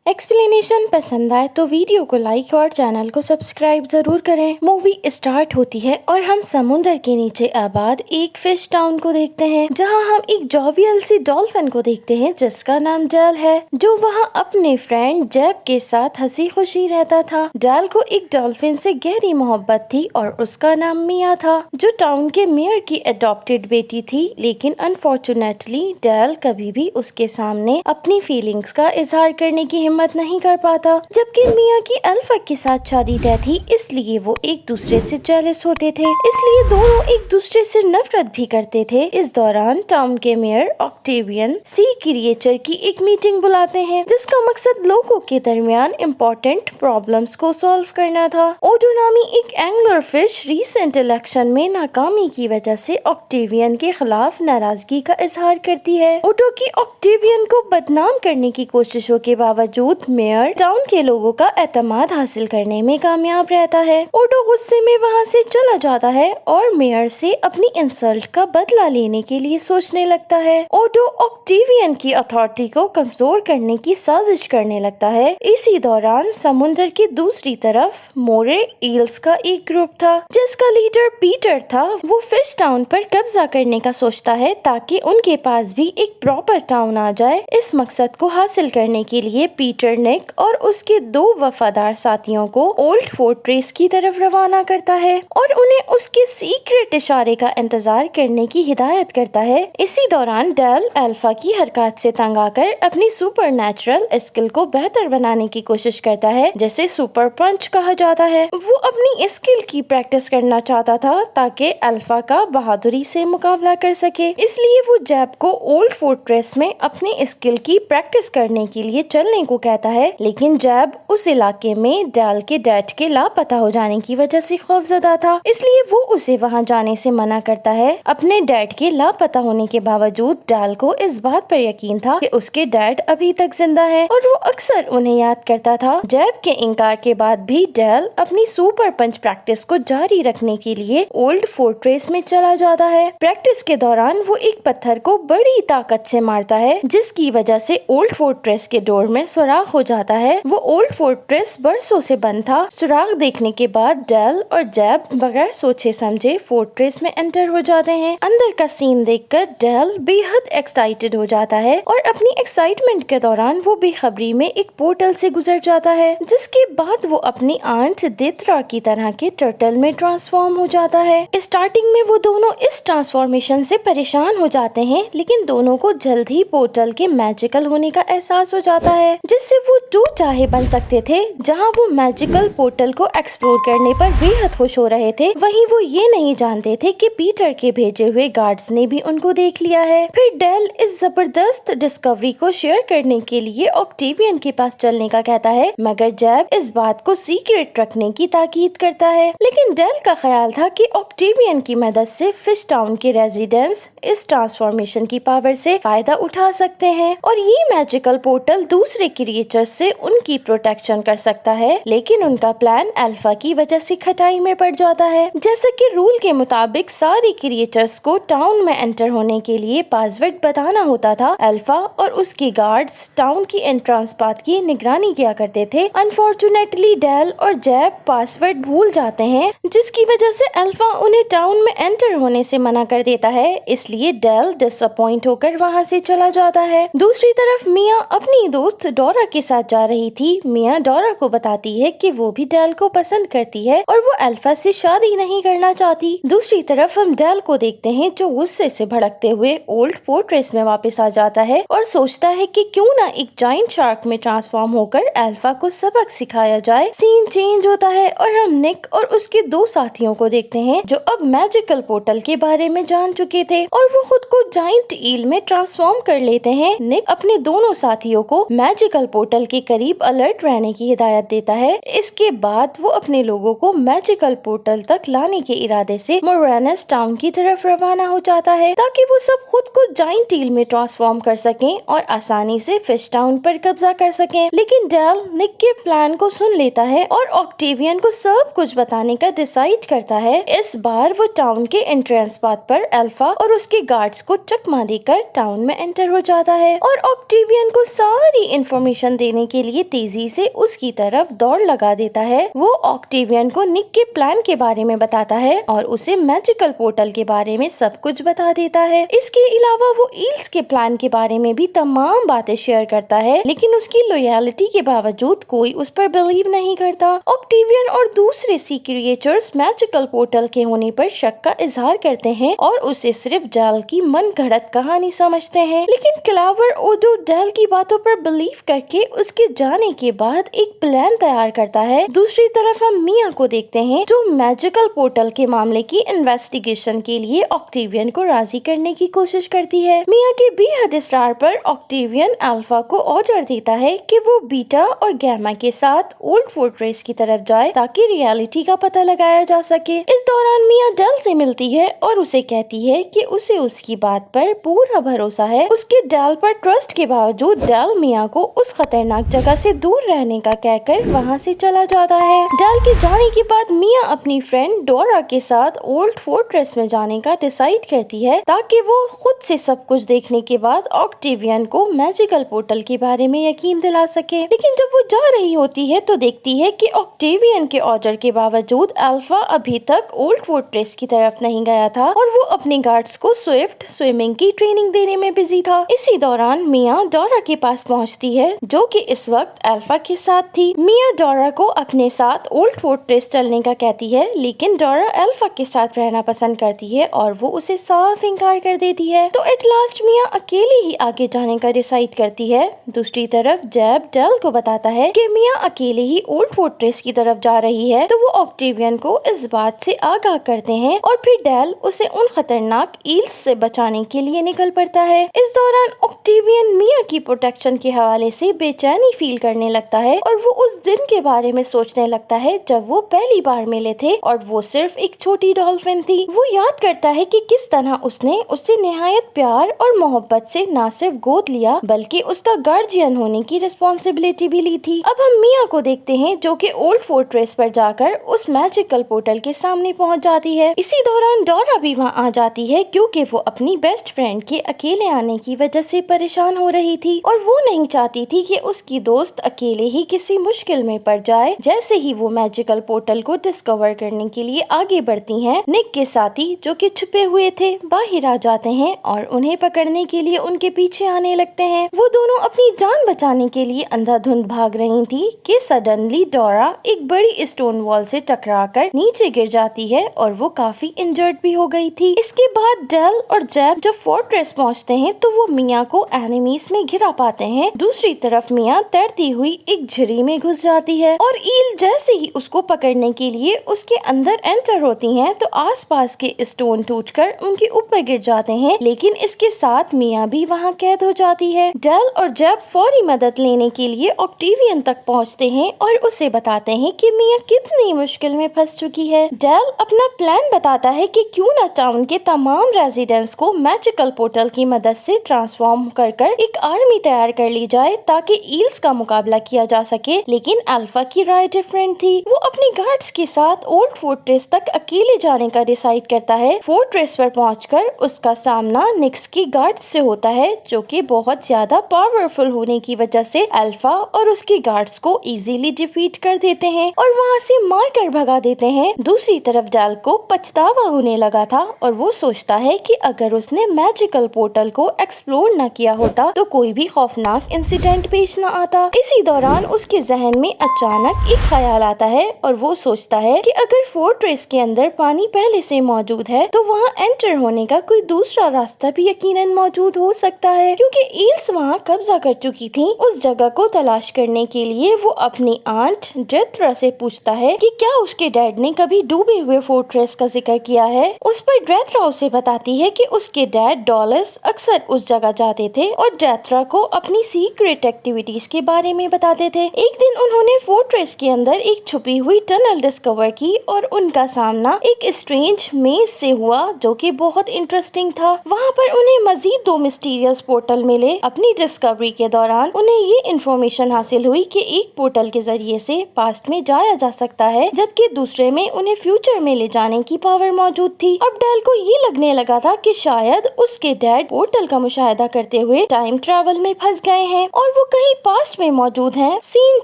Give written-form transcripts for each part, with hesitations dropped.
Explanation पसंद आए तो वीडियो को लाइक और चैनल को सब्सक्राइब जरूर करें। मूवी स्टार्ट होती है और हम समुद्र के नीचे आबाद एक फिश टाउन को देखते हैं, जहां हम एक जॉवियल सी डॉल्फिन को देखते हैं जिसका नाम डेल है, जो वहां अपने फ्रेंड जेब के साथ हंसी खुशी रहता था। डेल को एक डॉल्फिन से गहरी मोहब्बत थी और उसका नाम मिया था, जो टाउन के मेयर की अडॉप्टेड बेटी थी। लेकिन अनफॉर्चुनेटली डेल कभी भी उसके सामने अपनी फीलिंग्स का इजहार करने की हिम्मत नहीं कर पाता। जबकि मिया की अल्फा के साथ शादी तय थी, इसलिए वो एक दूसरे से जेलस होते थे, इसलिए दोनों एक दूसरे से नफरत भी करते थे। इस दौरान टाउन के मेयर ऑक्टेवियन सी क्रिएचर की एक मीटिंग बुलाते हैं, जिसका मकसद लोगों के दरमियान इम्पोर्टेंट प्रॉब्लम्स को सॉल्व करना था। ओडो नामी एक एंगलर फिश रीसेंट इलेक्शन में नाकामी की वजह से ऑक्टेवियन के खिलाफ नाराजगी का इजहार करती है। ओडो की ऑक्टेवियन को बदनाम करने की कोशिशों के बावजूद मेयर टाउन के लोगों का एतमाद हासिल करने में कामयाब रहता है। ओडो गुस्से में वहां से चला जाता है और मेयर से अपनी इंसल्ट का बदला लेने के लिए सोचने लगता है। ओडो ऑक्टेवियन की अथॉरिटी को कमजोर करने की साजिश करने लगता है। इसी दौरान समुद्र की दूसरी तरफ मोरे ईल्स का एक ग्रुप था, जिसका लीडर पीटर था। वो फिश टाउन पर कब्जा करने का सोचता है ताकि उनके पास भी एक प्रॉपर टाउन आ जाए। इस मकसद को हासिल करने के लिए पीटर निक और उसके दो वफादार साथियों को ओल्ड फोर्ट्रेस की तरफ रवाना करता है और उन्हें उसके सीक्रेट इशारे का इंतजार करने की हिदायत करता है। इसी दौरान डेल अल्फा की हरकत से तंग आकर अपनी सुपरनैचुरल स्किल को बेहतर बनाने की कोशिश करता है, जैसे सुपर पंच कहा जाता है। वो अपनी स्किल की प्रैक्टिस करना चाहता था ताकि अल्फा का बहादुरी से मुकाबला कर सके, इसलिए वो जैब को ओल्ड फोर्ट्रेस में अपनी स्किल की प्रैक्टिस करने के लिए चलने को कहता है। लेकिन जैब उस इलाके में डेल के डैड के लापता हो जाने की वजह से खौफजदा था, इसलिए वो उसे वहां जाने से मना करता है। अपने डैड के लापता होने के बावजूद डेल को इस बात पर यकीन था कि उसके डैड अभी तक जिंदा है और वो अक्सर उन्हें याद करता था। जैब के इनकार के बाद भी डेल अपनी सुपर पंच प्रैक्टिस को जारी रखने के लिए ओल्ड फोर्ट्रेस में चला जाता है। प्रैक्टिस के दौरान वो एक पत्थर को बड़ी ताकत से मारता है, जिसकी वजह से ओल्ड फोर्ट्रेस के डोर में सुराख हो जाता है। वो ओल्ड फोर्ट्रेस बरसों से बंद था। सुराख देखने के बाद डेल और जैब बगैर सोचे समझे फोर्ट्रेस में एंटर हो जाते हैं। अंदर का सीन देखकर डेल बेहद एक्साइटेड हो जाता है और अपनी एक्साइटमेंट के दौरान वो बेखबरी में एक पोर्टल से गुजर जाता है, जिसके बाद वो अपनी आंट दित्रा की तरह के टर्टल में ट्रांसफॉर्म हो जाता है। स्टार्टिंग में वो दोनों इस ट्रांसफॉर्मेशन से परेशान हो जाते हैं, लेकिन दोनों को जल्द ही पोर्टल के मैजिकल होने का एहसास हो जाता है, जिससे वो जो चाहे बन सकते थे। जहां वो मैजिकल पोर्टल को एक्सप्लोर करने पर बेहद खुश हो रहे थे, वहीं वो ये नहीं जानते थे कि पीटर के भेजे हुए गार्ड्स ने भी उनको देख लिया है। फिर डेल इस जबरदस्त डिस्कवरी को शेयर करने के लिए ऑक्टेवियन के पास चलने का कहता है, मगर जैब इस बात को सीक्रेट रखने की ताकीद करता है। लेकिन डेल का ख्याल था कि ऑक्टेवियन की मदद से फिश टाउन के रेजिडेंट्स इस ट्रांसफॉर्मेशन की पावर से फायदा उठा सकते हैं और ये मैजिकल पोर्टल दूसरे क्रिएचर्स से उनकी प्रोटेक्शन कर सकता है। लेकिन उनका प्लान अल्फा की वजह से खटाई में पड़ जाता है। जैसे कि रूल के मुताबिक सारे क्रिएचर्स को टाउन में एंटर होने के लिए पासवर्ड बताना होता था। अल्फा और उसके गार्ड्स टाउन की एंट्रेंस पाथ की निगरानी किया करते थे। अनफॉर्चुनेटली डेल और जैब पासवर्ड भूल जाते हैं, जिसकी वजह से अल्फा उन्हें टाउन में एंटर होने से मना कर देता है। इसलिए डेल डिसअपॉइंट होकर वहां से चला जाता है। दूसरी तरफ मिया अपनी दोस्त डोरा के साथ जा रही थी। मिया डोरा को बताती है कि वो भी डेल को पसंद करती है और वो अल्फा से शादी नहीं करना चाहती। दूसरी तरफ हम डेल को देखते हैं, जो गुस्से से भड़कते हुए ओल्ड फोर्ट्रेस में वापस आ जाता है और सोचता है कि क्यों ना एक जायंट शार्क में ट्रांसफॉर्म होकर अल्फा को सबक सिखाया जाए। सीन चेंज होता है और हम निक और उसके दो साथियों को देखते हैं, जो अब मैजिकल पोर्टल के बारे में जान चुके थे और वो खुद को जायंट ईल में ट्रांसफॉर्म कर लेते हैं। निक अपने दोनों साथियों को मैजिकल पोर्टल के करीब अलर्ट रहने की हिदायत देता है। इसके बाद वो अपने लोगों को मैजिकल पोर्टल तक लाने के इरादे से मोरेनस टाउन की तरफ रवाना हो जाता है, ताकि वो सब खुद को जायंट ईल में ट्रांसफॉर्म कर सकें और आसानी से फिश टाउन पर कब्जा कर सकें। लेकिन डेल निक के प्लान को सुन लेता है और ऑक्टेवियन को सब कुछ बताने का डिसाइड करता है। इस बार वो टाउन के एंट्रेंस पाथ पर अल्फा और उसके गार्ड्स को चकमा देकर टाउन में एंटर हो जाता है और ऑक्टेवियन को सारी इंफॉर्मेशन इन्फॉर्मेशन देने के लिए तेजी से उसकी तरफ दौड़ लगा देता है। वो ऑक्टेवियन को निक के प्लान के बारे में बताता है और उसे मैजिकल पोर्टल के बारे में सब कुछ बता देता है। इसके अलावा वो ईल्स के प्लान के बारे में भी तमाम बातें शेयर करता है, लेकिन उसकी लॉयल्टी के बावजूद कोई उस पर बिलीव नहीं करता। ऑक्टेवियन और दूसरे सी क्रिएचर्स मैजिकल पोर्टल के होने पर शक का इजहार करते हैं और उसे सिर्फ डेल की मन गढ़ंत कहानी समझते हैं, लेकिन क्लावर ओडो डेल की बातों पर बिलीव करके उसके जाने के बाद एक प्लान तैयार करता है। दूसरी तरफ हम मिया को देखते हैं जो मैजिकल पोर्टल के मामले की इन्वेस्टिगेशन के लिए ऑक्टेवियन को राजी करने की कोशिश करती है। मिया के बेहद इसरार पर ऑक्टेवियन अल्फा को ऑर्डर देता है कि वो बीटा और गैमा के साथ ओल्ड फोर्ट्रेस की तरफ जाए ताकि रियलिटी का पता लगाया जा सके। इस दौरान मिया डेल से मिलती है और उसे कहती है कि उसे उसकी बात पर पूरा भरोसा है। उसके डेल पर ट्रस्ट के बावजूद डेल मिया को उस खतरनाक जगह से दूर रहने का कहकर वहाँ से चला जाता है। डेल के जाने के बाद मिया अपनी फ्रेंड डोरा के साथ ओल्ड फोर्ट्रेस में जाने का डिसाइड करती है ताकि वो खुद से सब कुछ देखने के बाद ऑक्टेवियन को मैजिकल पोर्टल के बारे में यकीन दिला सके। लेकिन जब वो जा रही होती है तो देखती है कि ऑक्टेवियन के ऑर्डर के बावजूद अल्फा अभी तक ओल्ड फोर्ट्रेस की तरफ नहीं गया था और वो अपने गार्ड्स को स्विफ्ट स्विमिंग की ट्रेनिंग देने में बिजी था। इसी दौरान मिया डोरा के पास पहुंचती है जो कि इस वक्त अल्फा के साथ थी। मिया डोरा को अपने साथ ओल्ड फोर्ट्रेस चलने का कहती है, लेकिन डोरा अल्फा के साथ रहना पसंद करती है और वो उसे साफ इनकार कर देती है। तो एट लास्ट मिया अकेले ही आगे जाने का डिसाइड करती है। दूसरी तरफ जैब डेल को बताता है कि मिया अकेले ही ओल्ड फोर्ट्रेस की तरफ जा रही है, तो वो ऑक्टेवियन को इस बात से आगाह करते हैं और फिर डेल उसे उन खतरनाक ईल्स से बचाने के लिए निकल पड़ता है। इस दौरान ऑक्टेवियन मिया की प्रोटेक्शन के हवाले से बेचैनी फील करने लगता है और वो उस दिन के बारे में सोचने लगता है जब वो पहली बार मिले थे और वो सिर्फ एक छोटी डॉल्फिन थी। वो याद करता है कि किस तरह उसने उससे निहायत प्यार और मोहब्बत से न सिर्फ गोद लिया बल्कि उसका गार्जियन होने की रिस्पॉन्सिबिलिटी भी ली थी। अब हम मिया को देखते हैं जो कि ओल्ड फोर्ट्रेस पर जाकर उस मैजिकल पोर्टल के सामने पहुंच जाती है। इसी दौरान डोरा भी वहां आ जाती है क्योंकि वो अपनी बेस्ट फ्रेंड के अकेले आने की वजह से परेशान हो रही थी और वो नहीं चाहती थी कि उसकी दोस्त अकेले ही किसी मुश्किल में पड़ जाए। जैसे ही वो मैजिकल पोर्टल को डिस्कवर करने के लिए आगे बढ़ती हैं, निक के साथी जो कि छुपे हुए थे बाहर आ जाते हैं और उन्हें पकड़ने के लिए उनके पीछे आने लगते हैं। वो दोनों अपनी जान बचाने के लिए अंधाधुंध भाग रही थी कि सडनली डोरा एक बड़ी स्टोन वॉल से टकराकर नीचे गिर जाती है और वो काफी इंजर्ड भी हो गई थी। इसके बाद डेल और जैब जब फोर्ट्रेस पहुंचते हैं तो वो मिया को एनिमीज में घिरा पाते हैं। दूसरी तरफ मिया तैरती हुई एक झिरी में घुस जाती है और ईल जैसे ही उसको पकड़ने के लिए उसके अंदर एंटर होती हैं तो आसपास के स्टोन टूटकर उनके ऊपर गिर जाते हैं, लेकिन इसके साथ मिया भी वहां कैद हो जाती है। डेल और जैब फौरी मदद लेने के लिए ऑक्टेवियन तक पहुंचते हैं और उसे बताते हैं कि मिया कितनी मुश्किल में फंस चुकी है। डेल अपना प्लान बताता है कि क्यों न टाउन के तमाम रेजिडेंट्स को मैजिकल पोर्टल की मदद से ट्रांसफॉर्म कर एक आर्मी तैयार कर ली जाए ताकि ईल्स का मुकाबला किया जा सके, लेकिन अल्फा की राय डिफरेंट थी। वो अपने गार्ड्स के साथ ओल्ड फोर्ट्रेस तक अकेले जाने का डिसाइड करता है। फोर्ट्रेस पर पहुंचकर उसका सामना निक्स के गार्ड्स से होता है जो कि बहुत ज्यादा पावरफुल होने की वजह से अल्फा और उसके गार्ड्स को इजीली डिफीट कर देते हैं और वहां से मार कर भगा देते हैं। दूसरी तरफ डेल को पछतावा होने लगा था और वो सोचता है कि अगर उसने मैजिकल पोर्टल को एक्सप्लोर न किया होता तो कोई भी खौफनाक इंसिडेंट पेश न आता। इसी दौरान उसके जहन में अचानक एक ख्याल आता है और वो सोचता है कि अगर फोर्ट्रेस के अंदर पानी पहले से मौजूद है तो वहाँ एंटर होने का कोई दूसरा रास्ता भी यकीनन मौजूद हो सकता है। क्योंकि ईल्स वहाँ कब्जा कर चुकी थी, उस जगह को तलाश करने के लिए वो अपनी आंट ड्रेथरा से पूछता है कि क्या उसके डैड ने कभी डूबे हुए फोर्ट्रेस का जिक्र किया है। उस पर ड्रेथरा उसे बताती है कि उसके डैड डॉलर्स अक्सर उस जगह जाते थे और ड्रेथरा को अपनी सीक्रेट एक्टिविटीज के बारे में बताते थे। एक दिन उन्होंने फोर्ट्रेस के अंदर एक छुपी हुई टनल डिस्कवर की और उनका सामना एक स्ट्रेंज मेज से हुआ जो कि बहुत इंटरेस्टिंग था। वहाँ पर उन्हें मजीद 2 मिस्टीरियस पोर्टल मिले। अपनी डिस्कवरी के दौरान उन्हें ये इन्फॉर्मेशन हासिल हुई कि एक पोर्टल के जरिए से पास्ट में जाया जा सकता है जबकि दूसरे में उन्हें फ्यूचर में ले जाने की पावर मौजूद थी। अब डेल को ये लगने लगा था कि शायद उसके डैड पोर्टल का मुशाहिदा करते हुए टाइम ट्रैवल में फंस गए हैं और वो वो कहीं पास्ट में मौजूद हैं। सीन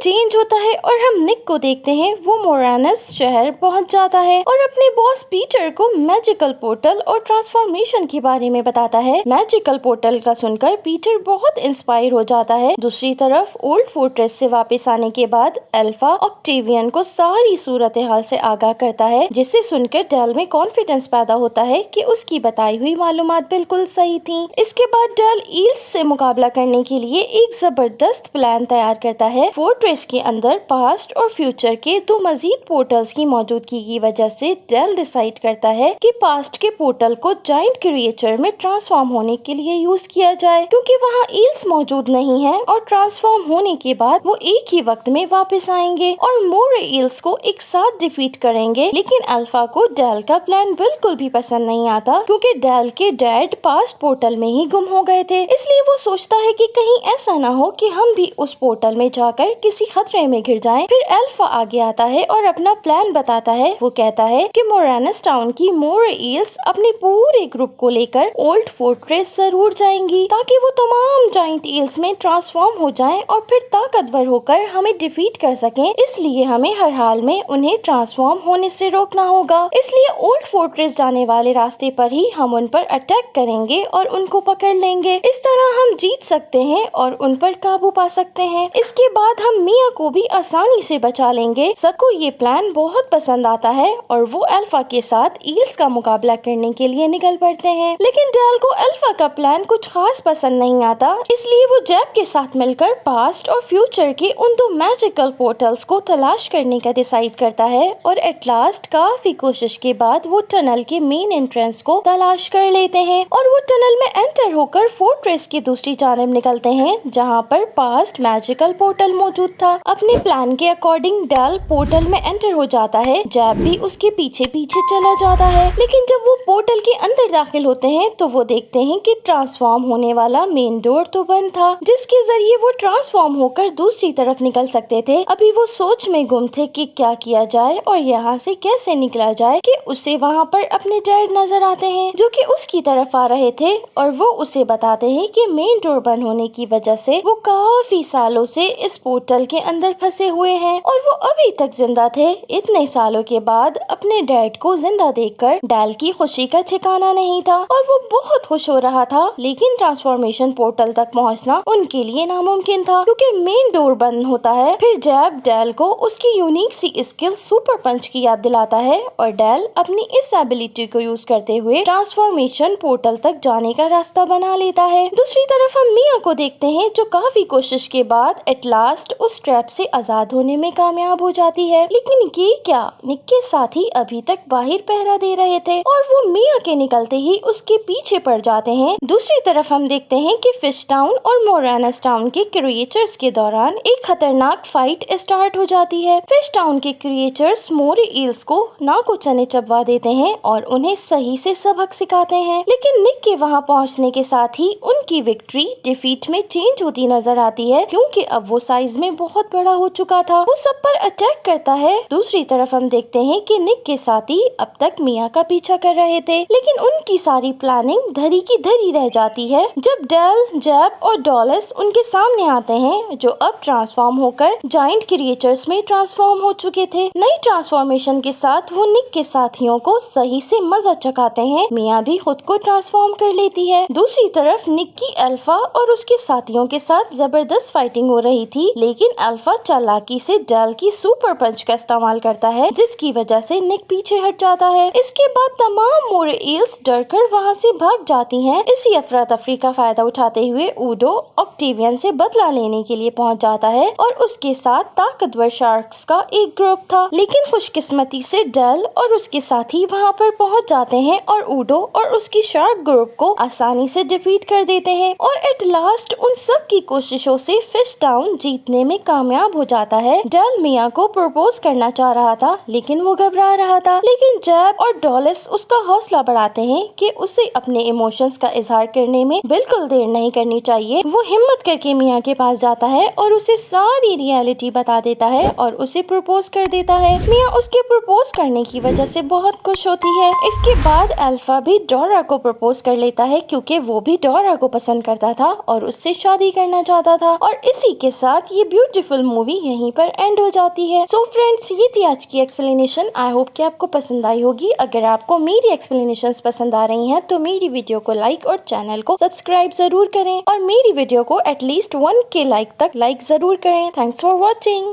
चेंज होता है और हम निक को देखते हैं। वो मोरानस शहर पहुंच जाता है और अपने बॉस पीटर को मैजिकल पोर्टल और ट्रांसफॉर्मेशन के बारे में बताता है। मैजिकल पोर्टल का सुनकर पीटर बहुत इंस्पायर हो जाता है। दूसरी तरफ ओल्ड फोर्ट्रेस से वापस आने के बाद अल्फा ऑक्टेवियन को सारी सूरत हाल से आगाह करता है, जिसे सुनकर डेल में कॉन्फिडेंस पैदा होता है कि उसकी बताई हुई मालूमात बिल्कुल सही थी। इसके बाद डेल ईल्स से मुकाबला करने के लिए एक जबरदस्त प्लान तैयार करता है। फोर्ट्रेस के अंदर पास्ट और फ्यूचर के दो मजीद पोर्टल्स की मौजूदगी की वजह से डेल डिसाइड करता है कि पास्ट के पोर्टल को जायंट क्रिएचर में ट्रांसफॉर्म होने के लिए यूज किया जाए, क्योंकि वहाँ ईल्स मौजूद नहीं है और ट्रांसफॉर्म होने के बाद वो एक ही वक्त में वापस आएंगे और मोरे ईल्स को एक साथ डिफीट करेंगे। लेकिन अल्फा को डेल का प्लान बिल्कुल भी पसंद नहीं आता, क्योंकि डेल के डैड पास्ट पोर्टल में ही गुम हो गए थे। इसलिए वो सोचता है कि कहीं ऐसा ना हो कि हम भी उस पोर्टल में जाकर किसी खतरे में घिर जाएं। फिर अल्फा आगे आता है और अपना प्लान बताता है। वो कहता है कि मोरानस टाउन की मोरे ईल्स अपने पूरे ग्रुप को लेकर ओल्ड फोर्ट्रेस जरूर जाएंगी, ताकि वो तमाम जाइंट ईल्स में ट्रांसफॉर्म हो जाएं और फिर ताकतवर होकर हमें डिफीट कर सकें। इसलिए हमें हर हाल में उन्हें ट्रांसफॉर्म होने से रोकना होगा। इसलिए ओल्ड फोर्ट्रेस जाने वाले रास्ते पर ही हम उन पर अटैक करेंगे और उनको पकड़ लेंगे। इस तरह हम जीत सकते हैं और उन पर काबू पा सकते हैं। इसके बाद हम मिया को भी आसानी से बचा लेंगे। सबको ये प्लान बहुत पसंद आता है और वो अल्फा के साथ ईल्स का मुकाबला करने के लिए निकल पड़ते हैं। लेकिन डेल को अल्फा का प्लान कुछ खास पसंद नहीं आता, इसलिए वो जैब के साथ मिलकर पास्ट और फ्यूचर के उन दो मैजिकल पोर्टल्स को तलाश करने का डिसाइड करता है और एट लास्ट काफी कोशिश के बाद वो टनल के मेन एंट्रेंस को तलाश कर लेते हैं और वो टनल में एंटर होकर फोर्ट्रेस की दूसरी जानब निकलते हैं, जहाँ पर पास्ट मैजिकल पोर्टल मौजूद था। अपने प्लान के अकॉर्डिंग डेल पोर्टल में एंटर हो जाता है। जैब भी उसके पीछे पीछे चला जाता है। लेकिन जब वो पोर्टल के अंदर दाखिल होते हैं तो वो देखते हैं कि ट्रांसफॉर्म होने वाला मेन डोर तो बंद था, जिसके जरिए वो ट्रांसफॉर्म होकर दूसरी तरफ निकल सकते थे। अभी वो सोच में गुम थे कि क्या किया जाए और यहाँ से कैसे निकला जाए कि उसे वहाँ पर अपने डैड नजर आते हैं, जो कि उसकी तरफ आ रहे थे और वो उसे बताते हैं कि मेन डोर बंद होने की वजह से वो काफी सालों से इस पोर्टल के अंदर फंसे हुए हैं और वो अभी तक जिंदा थे। इतने सालों के बाद अपने डैड को जिंदा देखकर डेल की खुशी का ठिकाना नहीं था और वो बहुत खुश हो रहा था। लेकिन ट्रांसफॉर्मेशन पोर्टल तक पहुंचना उनके लिए नामुमकिन था, क्योंकि मेन डोर बंद होता है। फिर जैब डेल को उसकी यूनिक सी स्किल सुपर पंच की याद दिलाता है और डेल अपनी इस एबिलिटी को यूज करते हुए ट्रांसफॉर्मेशन पोर्टल तक जाने का रास्ता बना लेता है। दूसरी तरफ हम मिया को देखते हैं, जो काफी कोशिश के बाद एट लास्ट उस ट्रैप से आजाद होने में कामयाब हो जाती है। लेकिन ये क्या, निक के साथी अभी तक बाहर पहरा दे रहे थे और वो मिया के निकलते ही उसके पीछे पड़ जाते हैं। दूसरी तरफ हम देखते हैं कि फिश टाउन और मोरानस टाउन के क्रिएचर्स के दौरान एक खतरनाक फाइट स्टार्ट हो जाती है। फिश टाउन के क्रिएचर्स मोरे ईल्स को नाको चने चबवा देते हैं और उन्हें सही से सबक सिखाते हैं। लेकिन निक के वहां पहुंचने के साथ ही उनकी विक्ट्री डिफीट में चेंज होती नजर आती है, क्योंकि अब वो साइज में बहुत बड़ा हो चुका था। वो सब पर अटैक करता है। दूसरी तरफ हम देखते हैं कि निक के साथी अब तक मिया का पीछा कर रहे थे, लेकिन उनकी सारी प्लानिंग धरी की धरी रह जाती है जब डेल, जैब और डॉलस उनके सामने आते हैं, जो अब ट्रांसफॉर्म होकर जायंट क्रिएचर्स में ट्रांसफॉर्म हो चुके थे। नई ट्रांसफॉर्मेशन के साथ वो निक के साथियों को सही से मजा चखाते हैं। मिया भी खुद को ट्रांसफॉर्म कर लेती है। दूसरी तरफ निक की अल्फा और उसके साथियों के साथ जबरदस्त फाइटिंग हो रही थी, लेकिन अल्फा चालाकी से डेल की सुपर पंच का इस्तेमाल करता है, जिसकी वजह से निक पीछे हट जाता है। इसके बाद तमाम मोरे ईल्स डरकर वहाँ से भाग जाती हैं। इसी अफरा तफरी का फायदा उठाते हुए ऊडो ऑक्टेवियन से बदला लेने के लिए पहुँच जाता है और उसके साथ ताकतवर शार्क्स का एक ग्रुप था। लेकिन खुशकिस्मती से डेल और उसके साथी वहाँ पर पहुँच जाते हैं और ऊडो और उसकी शार्क ग्रुप को आसानी से डिफीट कर देते हैं और एट लास्ट उन सब की कोशिशों से फिश टाउन जीतने में कामयाब हो जाता है। डेल मिया को प्रपोज करना चाह रहा था, लेकिन वो घबरा रहा था। लेकिन जैब और डॉलस उसका हौसला बढ़ाते हैं कि उसे अपने इमोशंस का इजहार करने में बिल्कुल देर नहीं करनी चाहिए। वो हिम्मत करके मिया के पास जाता है और उसे सारी रियलिटी बता देता है और उसे प्रपोज कर देता है। मिया उसके प्रपोज करने की वजह से बहुत खुश होती है। इसके बाद अल्फा भी डोरा को प्रपोज कर लेता है, क्योंकि वो भी डोरा को पसंद करता था और उससे शादी करना चाहता था। और इसी के साथ ये ब्यूटीफुल मूवी यहीं पर एंड हो जाती है। सो फ्रेंड्स, ये थी आज की एक्सप्लेनेशन। आई होप कि आपको पसंद आई होगी। अगर आपको मेरी एक्सप्लेनेशंस पसंद आ रही हैं तो मेरी वीडियो को लाइक और चैनल को सब्सक्राइब जरूर करें और मेरी वीडियो को एटलीस्ट 1K लाइक तक लाइक जरूर करें। Thanks for watching.